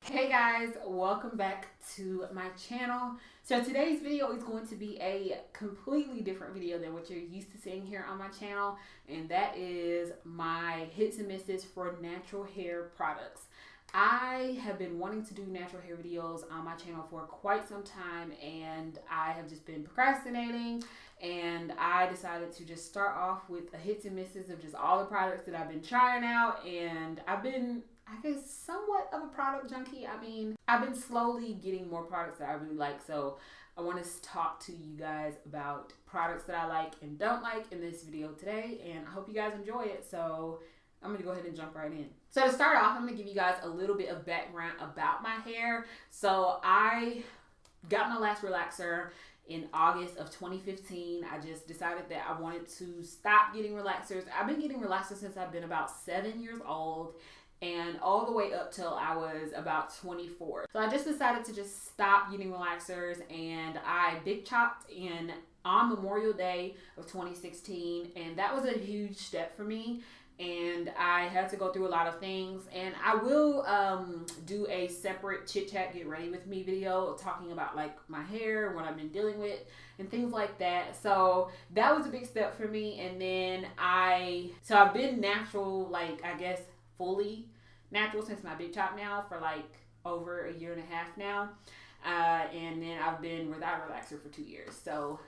Hey guys, welcome back to my channel. So today's video is going to be a completely different video than what you're used to seeing here on my channel, and that is my hits and misses for natural hair products. I have been wanting to do natural hair videos on my channel for quite some time, and I have just been procrastinating, and I decided to just start off with a hits and misses of just all the products that I've been trying out. And I've been, I guess, somewhat of a product junkie. I mean, I've been slowly getting more products that I really like, so I want to talk to you guys about products that I like and don't like in this video today, and I hope you guys enjoy it. So I'm going to go ahead and jump right in. So to start off, I'm going to give you guys a little bit of background about my hair. So I got my last relaxer in August of 2015. I just decided that I wanted to stop getting relaxers. I've been getting relaxers since I've been about 7 years old, and all the way up till I was about 24. So I just decided to just stop getting relaxers, and I big chopped on Memorial Day of 2016, and that was a huge step for me. And I had to go through a lot of things, and I will do a separate chit chat get ready with me video talking about like my hair, what I've been dealing with and things like that. So that was a big step for me. And then I've been natural, like I guess fully natural, since my big chop now for like over a year and a half now. And then I've been without relaxer for 2 years. So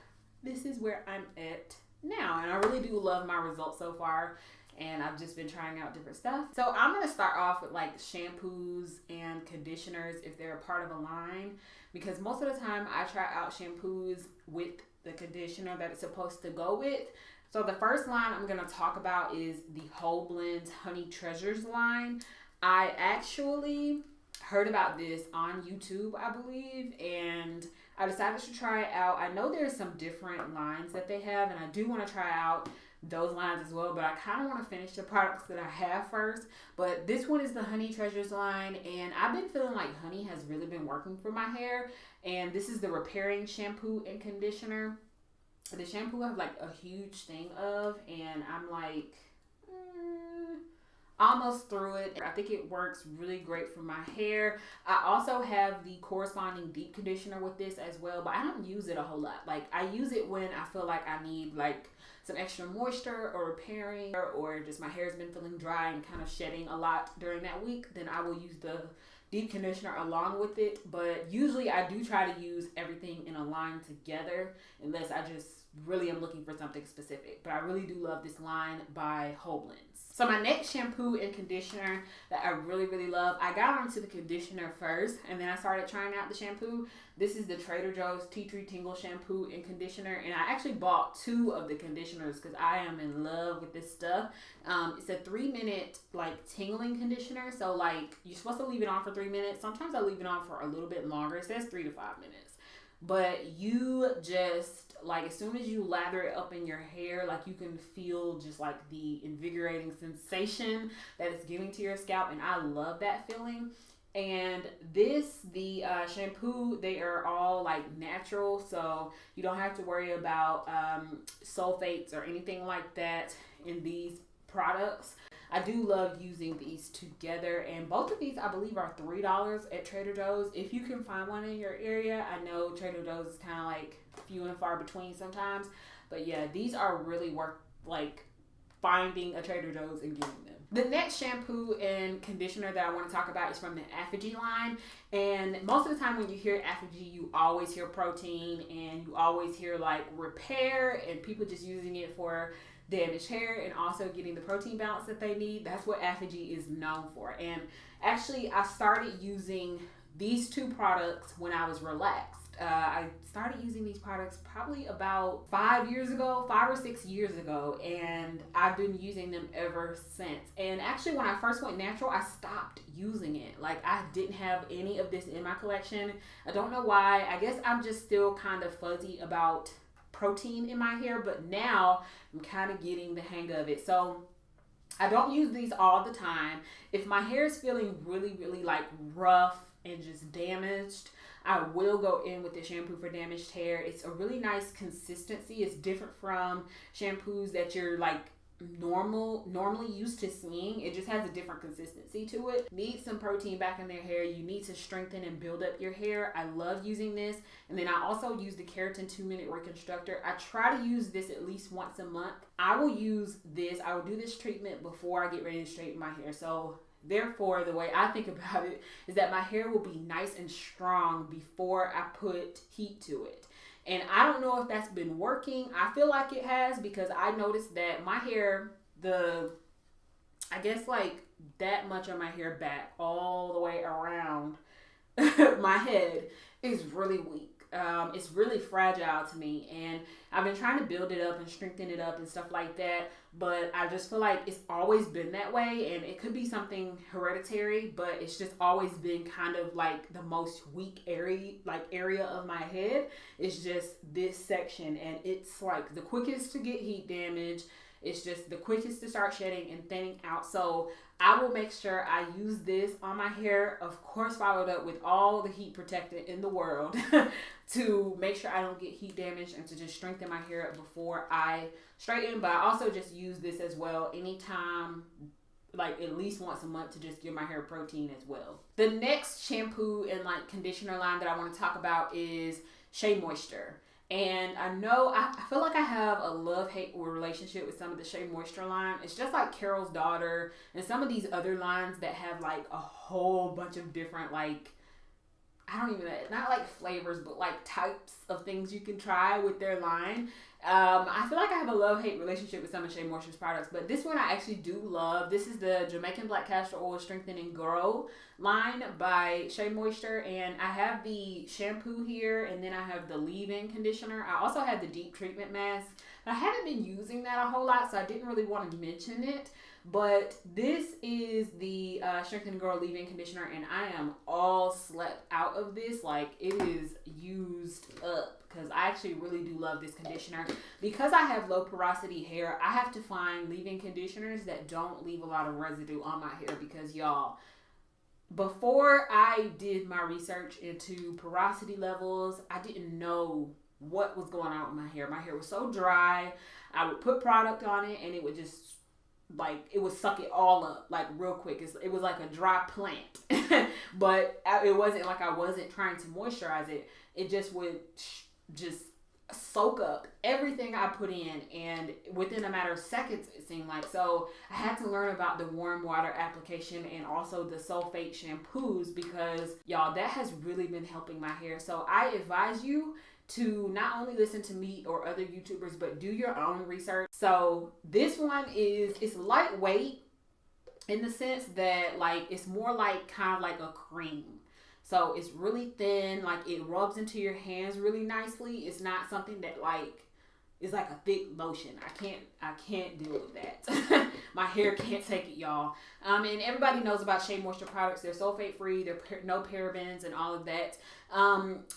this is where I'm at now, and I really do love my results so far. And I've just been trying out different stuff. So I'm going to start off with like shampoos and conditioners if they're a part of a line, because most of the time I try out shampoos with the conditioner that it's supposed to go with. So the first line I'm going to talk about is the Whole Blends Honey Treasures line. I actually heard about this on YouTube, I believe, and I decided to try it out. I know there's some different lines that they have, and I do want to try out those lines as well, but I kind of want to finish the products that I have first. But this one is the Honey Treasures line, and I've been feeling like honey has really been working for my hair. And this is the repairing shampoo and conditioner. The shampoo I have like a huge thing of, and I'm like almost through it. I think it works really great for my hair. I also have the corresponding deep conditioner with this as well, but I don't use it a whole lot. Like I use it when I feel like I need like some extra moisture or repairing, or just my hair's been feeling dry and kind of shedding a lot during that week. Then I will use the deep conditioner along with it. But usually I do try to use everything in a line together, unless I just really am looking for something specific. But I really do love this line by Whole Blends. So my next shampoo and conditioner that I really love, I got onto the conditioner first, and then I started trying out the shampoo. This is the Trader Joe's Tea Tree Tingle shampoo and conditioner, and I actually bought 2 of the conditioners because I am in love with this stuff. It's a 3-minute like tingling conditioner, so like you're supposed to leave it on for 3 minutes. Sometimes I leave it on for a little bit longer. It says 3 to 5 minutes, but you just like as soon as you lather it up in your hair, like you can feel just like the invigorating sensation that it's giving to your scalp, and I love that feeling. And the shampoo, they are all like natural, so you don't have to worry about sulfates or anything like that in these products. I do love using these together, and both of these I believe are $3 at Trader Joe's if you can find one in your area. I know Trader Joe's is kind of like few and far between sometimes, but yeah, these are really worth like finding a Trader Joe's and getting them. The next shampoo and conditioner that I want to talk about is from the Effigy line, and most of the time when you hear Effigy, you always hear protein, and you always hear like repair, and people just using it for damaged hair and also getting the protein balance that they need. That's what Effigy is known for. And actually I started using these 2 products when I was relaxed. I started using these products probably about 5 or 6 years ago, and I've been using them ever since. And actually when I first went natural, I stopped using it. Like I didn't have any of this in my collection. I don't know why. I guess I'm just still kind of fuzzy about protein in my hair, but now I'm kind of getting the hang of it. So I don't use these all the time. If my hair is feeling really like rough and just damaged, I will go in with the shampoo for damaged hair. It's a really nice consistency. It's different from shampoos that you're like normally used to seeing. It just has a different consistency to it. Need some protein back in their hair. You need to strengthen and build up your hair. I love using this. And then I also use the Keratin 2-minute reconstructor. I try to use this at least once a month. I will use this. I will do this treatment before I get ready to straighten my hair. So therefore, the way I think about it is that my hair will be nice and strong before I put heat to it. And I don't know if that's been working. I feel like it has, because I noticed that my hair, I guess like that much of my hair back all the way around my head is really weak. It's really fragile to me, and I've been trying to build it up and strengthen it up and stuff like that, but I just feel like it's always been that way, and it could be something hereditary, but it's just always been kind of like the most weak area of my head. It's just this section, and it's like the quickest to get heat damage. It's just the quickest to start shedding and thinning out. So I will make sure I use this on my hair, of course followed up with all the heat protectant in the world to make sure I don't get heat damage and to just strengthen my hair up before I straighten. But I also just use this as well anytime, like at least once a month, to just give my hair protein as well. The next shampoo and like conditioner line that I want to talk about is Shea Moisture. And I know, I feel like I have a love-hate relationship with some of the Shea Moisture line. It's just like Carol's Daughter and some of these other lines that have like a whole bunch of different, like, I don't even know, not like flavors, but like types of things you can try with their line. I feel like I have a love-hate relationship with some of Shea Moisture's products, but this one I actually do love. This is the Jamaican Black Castor Oil Strengthen and Grow line by Shea Moisture, and I have the shampoo here, and then I have the leave-in conditioner. I also have the deep treatment mask. I haven't been using that a whole lot, so I didn't really want to mention it. But this is the Strengthen and Grow leave-in conditioner, and I am all slept out of this. Like, it is used up, because I actually really do love this conditioner. Because I have low porosity hair, I have to find leave-in conditioners that don't leave a lot of residue on my hair, because y'all, before I did my research into porosity levels, I didn't know what was going on with my hair. My hair was so dry. I would put product on it, and it would just, like, it would suck it all up, like, real quick. It was like a dry plant. But it wasn't like I wasn't trying to moisturize it. It just would just soak up everything I put in, and within a matter of seconds, it seemed like. So I had to learn about the warm water application and also the sulfate shampoos, because y'all, that has really been helping my hair. So I advise you to not only listen to me or other YouTubers, but do your own research. So this one it's lightweight in the sense that, like, it's more like kind of like a cream. So it's really thin, like it rubs into your hands really nicely. It's not something that like is like a thick lotion. I can't deal with that. My hair can't take it, y'all. And everybody knows about Shea Moisture products. They're sulfate free. They're no parabens and all of that.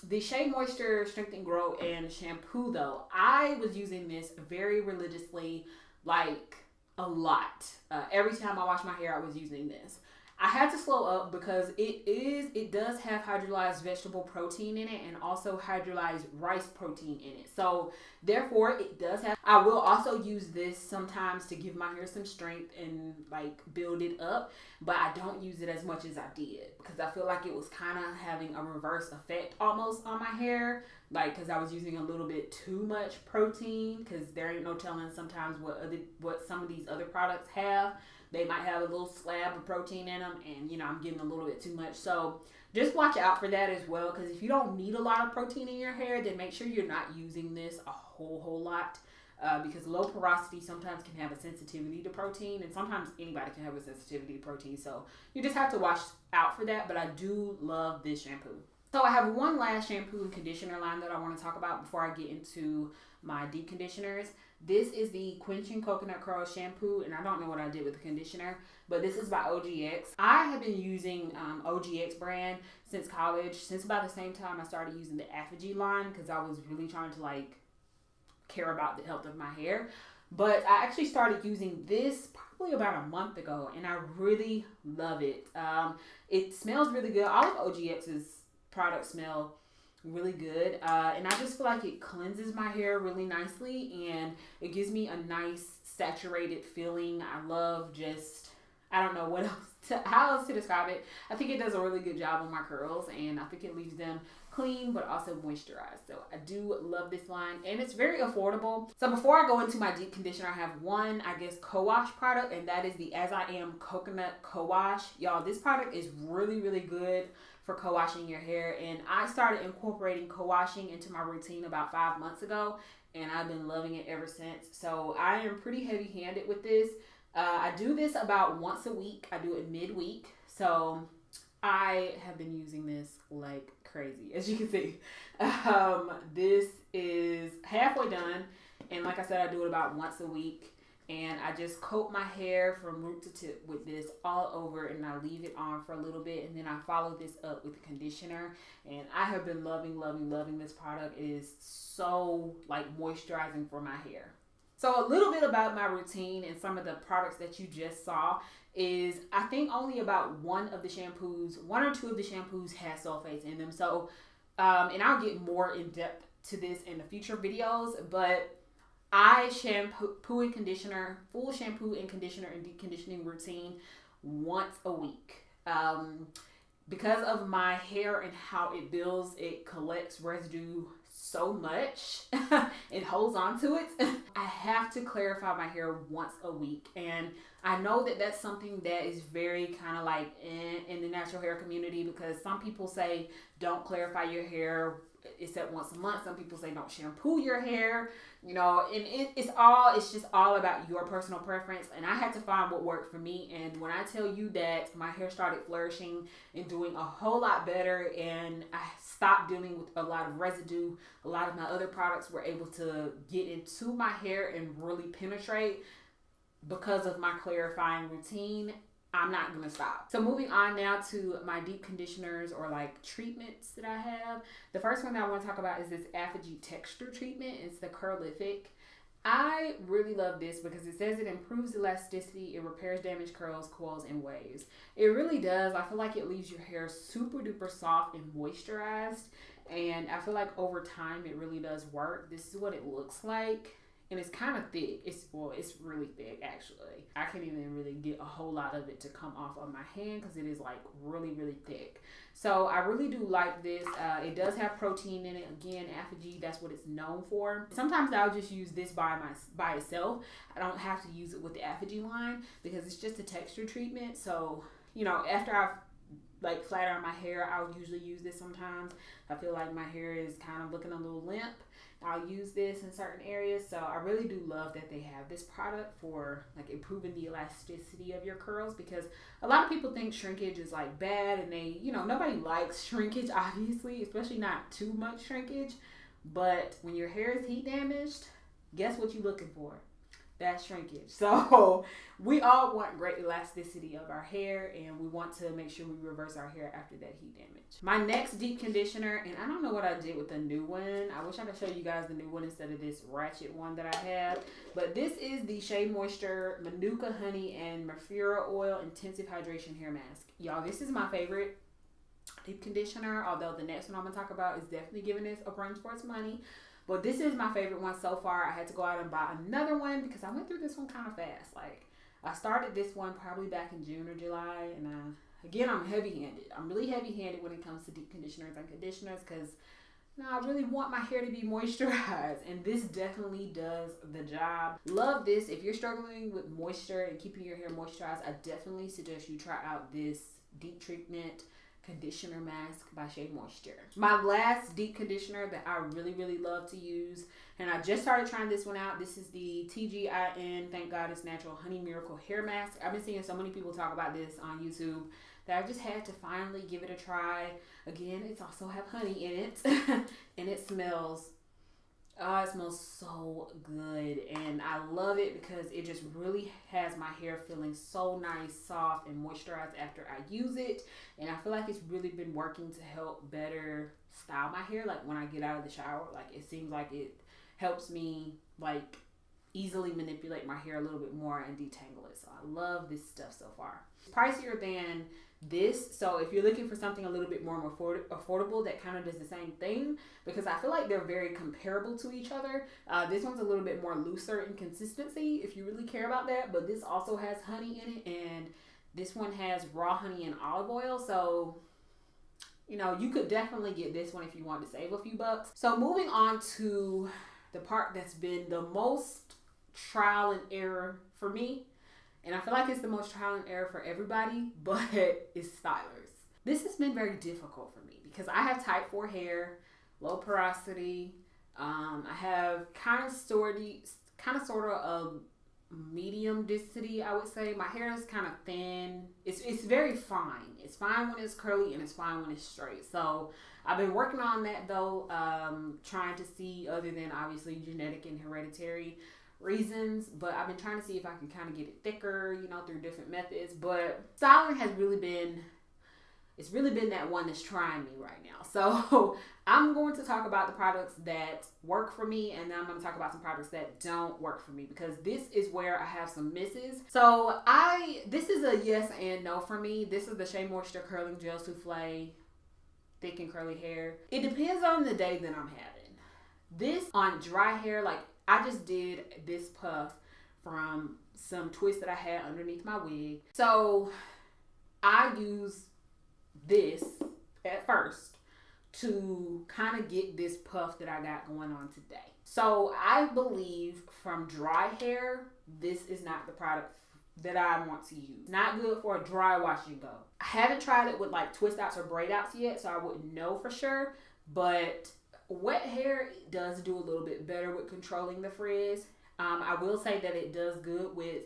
The Shea Moisture Strength and Grow and shampoo, though, I was using this very religiously, like a lot. Every time I wash my hair, I was using this. I had to slow up because it does have hydrolyzed vegetable protein in it and also hydrolyzed rice protein in it. So therefore it does have, I will also use this sometimes to give my hair some strength and like build it up, but I don't use it as much as I did because I feel like it was kind of having a reverse effect almost on my hair. Like, because I was using a little bit too much protein, because there ain't no telling sometimes what some of these other products have. They might have a little slab of protein in them, and, you know, I'm getting a little bit too much. So just watch out for that as well, because if you don't need a lot of protein in your hair, then make sure you're not using this a whole lot, because low porosity sometimes can have a sensitivity to protein, and sometimes anybody can have a sensitivity to protein. So you just have to watch out for that, but I do love this shampoo. So I have one last shampoo and conditioner line that I want to talk about before I get into my deep conditioners. This is the Quenching Coconut Curl Shampoo, and I don't know what I did with the conditioner, but this is by OGX. I have been using OGX brand since college, since about the same time I started using the Effigy line, because I was really trying to like care about the health of my hair. But I actually started using this probably about a month ago, and I really love it. It smells really good. All of OGX's products smell really good, and I just feel like it cleanses my hair really nicely, and it gives me a nice saturated feeling. I love just, I don't know what else how else to describe it. I think it does a really good job on my curls, and I think it leaves them clean but also moisturized. So I do love this line, and it's very affordable. So before I go into my deep conditioner, I have one, I guess, co-wash product, and that is the As I Am Coconut Co-Wash. Y'all, this product is really, really good for co-washing your hair, and I started incorporating co-washing into my routine about 5 months ago, and I've been loving it ever since. So I am pretty heavy-handed with this. I do this about once a week. I do it midweek. So I have been using this like crazy, as you can see. This is halfway done, and like I said, I do it about once a week, and I just coat my hair from root to tip with this all over, and I leave it on for a little bit, and then I follow this up with a conditioner, and I have been loving this product. It is so like moisturizing for my hair. So a little bit about my routine and some of the products that you just saw is I think only about one or two of the shampoos has sulfates in them. So, and I'll get more in depth to this in the future videos, but I shampoo and conditioner, full shampoo and conditioner and deep conditioning routine once a week. Because of my hair and how it builds, it collects residue so much. It holds on to it. I have to clarify my hair once a week, and I know that that's something that is very kind of like in the natural hair community, because some people say don't clarify your hair except once a month. Some people say don't shampoo your hair, you know, and it's just all about your personal preference. And I had to find what worked for me. And when I tell you that my hair started flourishing and doing a whole lot better, and I stopped dealing with a lot of residue, a lot of my other products were able to get into my hair and really penetrate because of my clarifying routine, I'm not going to stop. So moving on now to my deep conditioners, or like treatments that I have. The first one that I want to talk about is this Effigy texture treatment. It's the Curlific. I really love this because it says it improves elasticity, it repairs damaged curls, coils, and waves. It really does. I feel like it leaves your hair super duper soft and moisturized, and I feel like over time it really does work. This is what it looks like. And it's kind of thick. It's really thick, actually. I can't even really get a whole lot of it to come off of my hand because it is like really, really thick. So I really do like this. It does have protein in it. Again, Effigy, that's what it's known for. Sometimes I'll just use this by itself. I don't have to use it with the Effigy line because it's just a texture treatment. So, you know, after I've like flat iron my hair, I'll usually use this sometimes. I feel like my hair is kind of looking a little limp. I'll use this in certain areas. So I really do love that they have this product for like improving the elasticity of your curls, because a lot of people think shrinkage is like bad, and they, you know, nobody likes shrinkage, obviously, especially not too much shrinkage. But when your hair is heat damaged, guess what you're looking for? That's shrinkage. So we all want great elasticity of our hair, and we want to make sure we reverse our hair after that heat damage. My next deep conditioner, and I don't know what I did with the new one. I wish I could show you guys the new one instead of this ratchet one that I have. But this is the Shea Moisture Manuka Honey and Mafira Oil Intensive Hydration Hair Mask. Y'all, this is my favorite deep conditioner, although the next one I'm going to talk about is definitely giving this a run for its money. But this is my favorite one so far. I had to go out and buy another one because I went through this one kind of fast. Like, I started this one probably back in June or July, and again, I'm heavy-handed. I'm really heavy-handed when it comes to deep conditioners and conditioners, because I really want my hair to be moisturized, and this definitely does the job. Love this. If you're struggling with moisture and keeping your hair moisturized, I definitely suggest you try out this deep treatment conditioner mask by Shea Moisture. My last deep conditioner that I really, really love to use, and I just started trying this one out. This is the TGIN, Thank God It's Natural Honey Miracle Hair Mask. I've been seeing so many people talk about this on YouTube that I just had to finally give it a try. Again, it's also have honey in it, and it smells so good, and I love it because it just really has my hair feeling so nice, soft, and moisturized after I use it. And I feel like it's really been working to help better style my hair. Like when I get out of the shower, like it seems like it helps me like easily manipulate my hair a little bit more and detangle it. So I love this stuff so far. It's pricier than this. So if you're looking for something a little bit more affordable that kind of does the same thing, because I feel like they're very comparable to each other. This one's a little bit more looser in consistency if you really care about that, but this also has honey in it, and this one has raw honey and olive oil. So you know, you could definitely get this one if you want to save a few bucks. So moving on to the part that's been the most trial and error for me, and I feel like it's the most trial and error for everybody, but it's stylers. This has been very difficult for me because I have type 4 hair, low porosity. I have kind of sort of a medium density, I would say. My hair is kind of thin. It's very fine. It's fine when it's curly and it's fine when it's straight. So I've been working on that though, trying to see, other than obviously genetic and hereditary reasons, but I've been trying to see if I can kind of get it thicker, you know, through different methods. But styling has really been that one that's trying me right now. So I'm going to talk about the products that work for me, and then I'm going to talk about some products that don't work for me, because this is where I have some misses. So this is a yes and no for me. This is the Shea Moisture Curling Gel Souffle Thick and Curly Hair. It depends on the day that I'm having. This on dry hair, like I just did this puff from some twists that I had underneath my wig. So I use this at first to kind of get this puff that I got going on today. So I believe from dry hair, this is not the product that I want to use. Not good for a dry wash and go. I haven't tried it with like twist outs or braid outs yet, so I wouldn't know for sure, but wet hair does do a little bit better with controlling the frizz. I will say that it does good with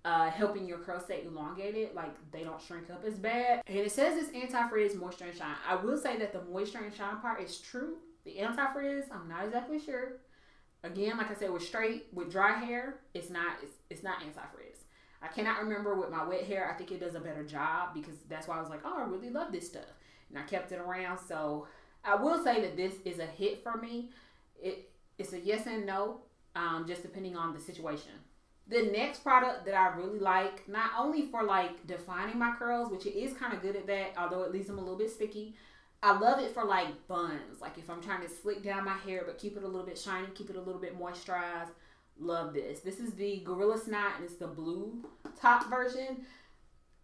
helping your curls stay elongated, like they don't shrink up as bad. And it says it's anti-frizz, moisture, and shine. I will say that the moisture and shine part is true. The anti-frizz, I'm not exactly sure. Again, like I said, with dry hair, it's not anti-frizz. I cannot remember with my wet hair. I think it does a better job, because that's why I was like, oh, I really love this stuff, and I kept it around. So I will say that this is a hit for me. It's a yes and no, just depending on the situation. The next product that I really like, not only for like defining my curls, which it is kind of good at that, although it leaves them a little bit sticky. I love it for like buns. Like if I'm trying to slick down my hair but keep it a little bit shiny, keep it a little bit moisturized. Love this. This is the Gorilla Snot, and it's the blue top version.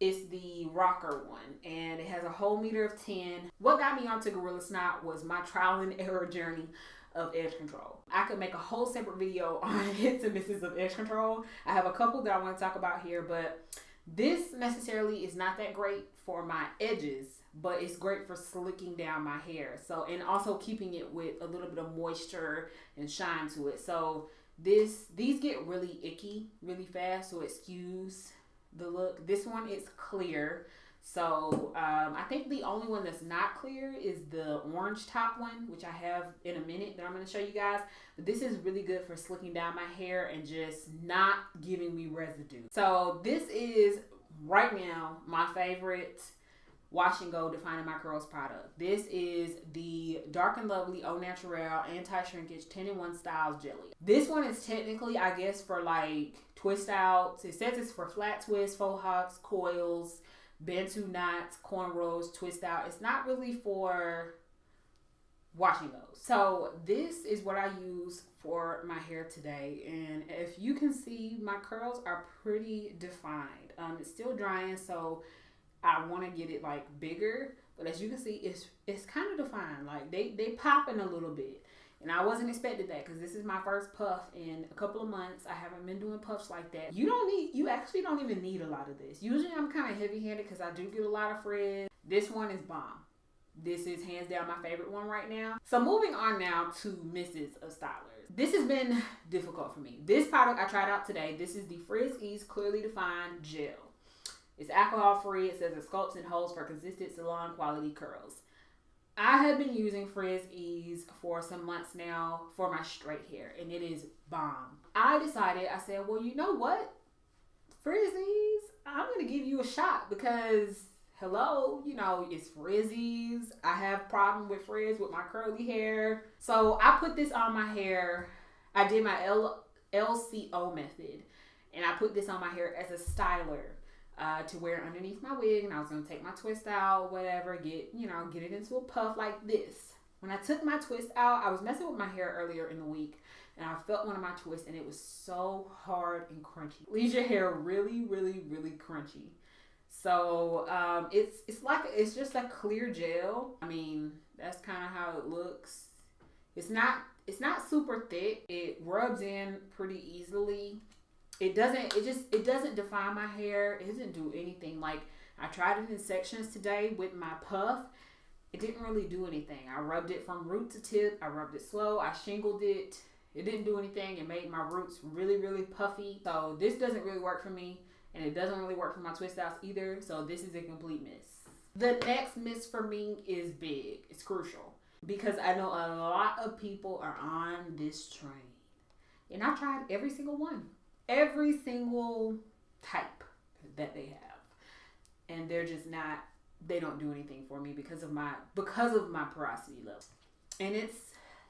It's the rocker one, and it has a whole meter of 10. What got me onto Gorilla Snot was my trial and error journey of edge control. I could make a whole separate video on hits and misses of edge control. I have a couple that I want to talk about here, but this necessarily is not that great for my edges, but it's great for slicking down my hair. So, and also keeping it with a little bit of moisture and shine to it. So these get really icky really fast, so it skews the look. This one is clear. So I think the only one that's not clear is the orange top one, which I have in a minute that I'm going to show you guys. But this is really good for slicking down my hair and just not giving me residue. So this is right now my favorite Wash and Go Defining My Curls product. This is the Dark and Lovely Au Naturel Anti-Shrinkage 10-in-1 Styles Jelly. This one is technically, I guess, for like twist outs. It says it's for flat twists, faux hawks, coils, Bantu knots, cornrows, twist out. It's not really for washing those. So this is what I use for my hair today, and if you can see, my curls are pretty defined. It's still drying, so I want to get it like bigger, but as you can see, it's kind of defined. Like they popping a little bit, and I wasn't expecting that, because this is my first puff in a couple of months. I haven't been doing puffs like that. You actually don't even need a lot of this. Usually I'm kind of heavy-handed because I do get a lot of frizz. This one is bomb. This is hands down my favorite one right now. So moving on now to misses of stylers. This has been difficult for me. This product I tried out today. This is the Friskies Clearly Defined Gel. It's alcohol free. It says it sculpts and holds for consistent salon quality curls. I have been using Friskies for some months now for my straight hair, and it is bomb. I said, well, you know what? Friskies, I'm going to give you a shot, because hello, you know, it's Friskies. I have problem with frizz with my curly hair. So I put this on my hair. I did my LCO method, and I put this on my hair as a styler. to wear underneath my wig, and I was gonna take my twist out, whatever, get it into a puff like this. When I took my twist out, I was messing with my hair earlier in the week, and I felt one of my twists, and it was so hard and crunchy. Leaves your hair really, really, really crunchy. So it's just a clear gel. I mean, that's kind of how it looks. It's not super thick. It rubs in pretty easily. It doesn't define my hair. It doesn't do anything. Like, I tried it in sections today with my puff. It didn't really do anything. I rubbed it from root to tip. I rubbed it slow. I shingled it. It didn't do anything. It made my roots really, really puffy. So this doesn't really work for me. And it doesn't really work for my twist outs either. So this is a complete miss. The next miss for me is big. It's crucial. Because I know a lot of people are on this train. And I tried every single one. Every single type that they have. And they're just not, they don't do anything for me because of my porosity level. And it's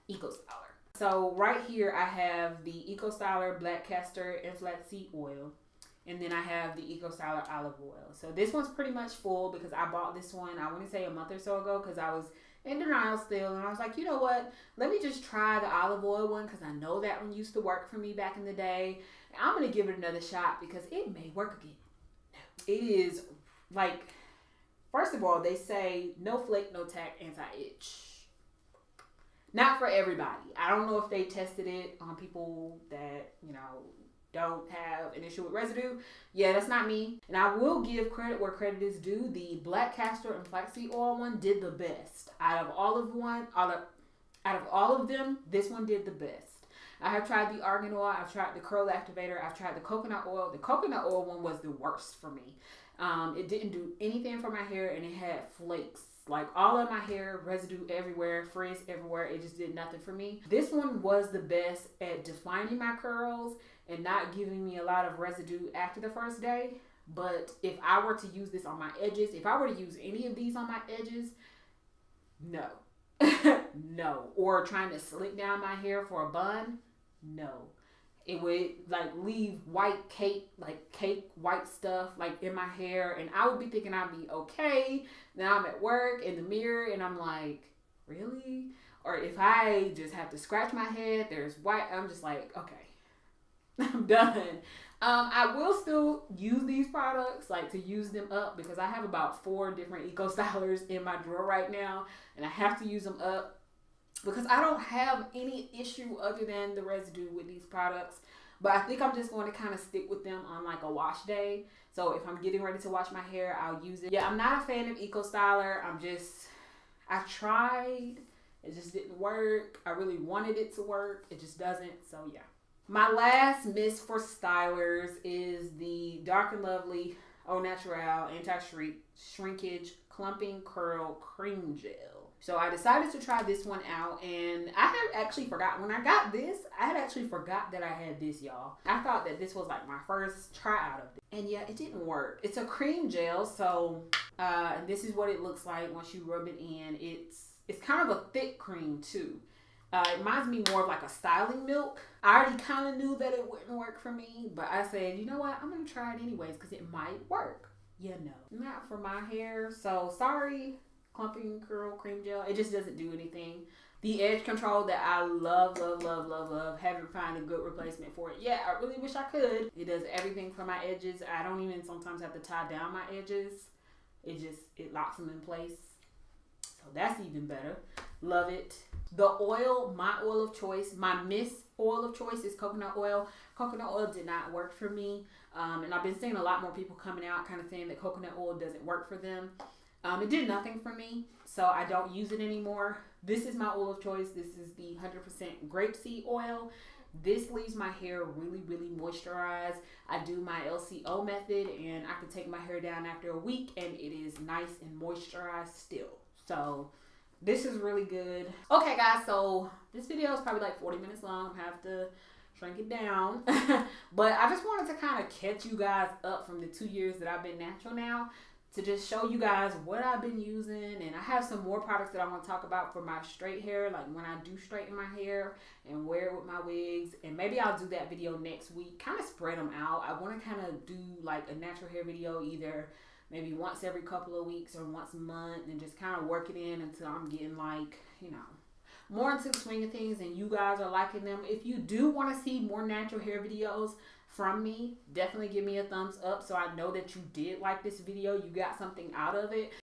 Eco Styler. So right here I have the Eco Styler Black Castor and Flaxseed Oil. And then I have the Eco Styler Olive Oil. So this one's pretty much full because I bought this one, I want to say a month or so ago, because I was in denial still. And I was like, you know what? Let me just try the olive oil one because I know that one used to work for me back in the day. And I'm going to give it another shot because it may work again. It is like, first of all, they say no flake, no tack, anti-itch. Not for everybody. I don't know if they tested it on people that, don't have an issue with residue. Yeah, that's not me. And I will give credit where credit is due. The Black Castor and Flaxseed Oil one did the best. Out of all of them, this one did the best. I have tried the argan oil. I've tried the curl activator. I've tried the coconut oil. The coconut oil one was the worst for me. It didn't do anything for my hair, and it had flakes. Like, all of my hair, residue everywhere, frizz everywhere. It just did nothing for me. This one was the best at defining my curls and not giving me a lot of residue after the first day. But if I were to use this on my edges, if I were to use any of these on my edges, no. No. Or trying to slick down my hair for a bun, no. It would leave white cake white stuff in my hair, and I would be thinking I'd be okay. Then I'm at work in the mirror and I'm like, really? Or if I just have to scratch my head, there's white, I'm just like, okay, I'm done. I will still use these products, to use them up, because I have about 4 different Eco Stylers in my drawer right now, and I have to use them up because I don't have any issue other than the residue with these products. But I think I'm just going to kind of stick with them on a wash day. So if I'm getting ready to wash my hair, I'll use it. Yeah, I'm not a fan of Eco Styler. I tried. It just didn't work. I really wanted it to work. It just doesn't. So yeah. My last miss for stylers is the Dark and Lovely Au Naturel Anti-Shrinkage Clumping Curl Cream Gel. So I decided to try this one out, and I had actually forgot when I got this. I had actually forgot that I had this, y'all. I thought that this was my first try out of it, and yeah, it didn't work. It's a cream gel, so and this is what it looks like once you rub it in. It's kind of a thick cream too. It reminds me more of a styling milk. I already kind of knew that it wouldn't work for me, but I said, you know what? I'm gonna try it anyways because it might work. Not for my hair. So sorry. Clumping curl cream gel, it just doesn't do anything. The edge control that I love, haven't found a good replacement for it yet. I really wish I could. It does everything for my edges. I don't even sometimes have to tie down my edges. It locks them in place. So that's even better. Love it. The oil, my oil of choice, my miss oil of choice is coconut oil. Coconut oil did not work for me. And I've been seeing a lot more people coming out kind of saying that coconut oil doesn't work for them. It did nothing for me, so I don't use it anymore. This is my oil of choice. This is the 100% grapeseed oil. This leaves my hair really, really moisturized. I do my LCO method, and I can take my hair down after a week, and it is nice and moisturized still. So this is really good. Okay, guys, so this video is probably 40 minutes long. I have to shrink it down. But I just wanted to kind of catch you guys up from the 2 years that I've been natural now to just show you guys what I've been using. And I have some more products that I want to talk about for my straight hair, like when I do straighten my hair and wear it with my wigs. And maybe I'll do that video next week, kind of spread them out. I want to kind of do like a natural hair video either maybe once every couple of weeks or once a month, and just kind of work it in until I'm getting like, you know, more into the swing of things and you guys are liking them. If you do want to see more natural hair videos from me, definitely give me a thumbs up so I know that you did like this video, you got something out of it.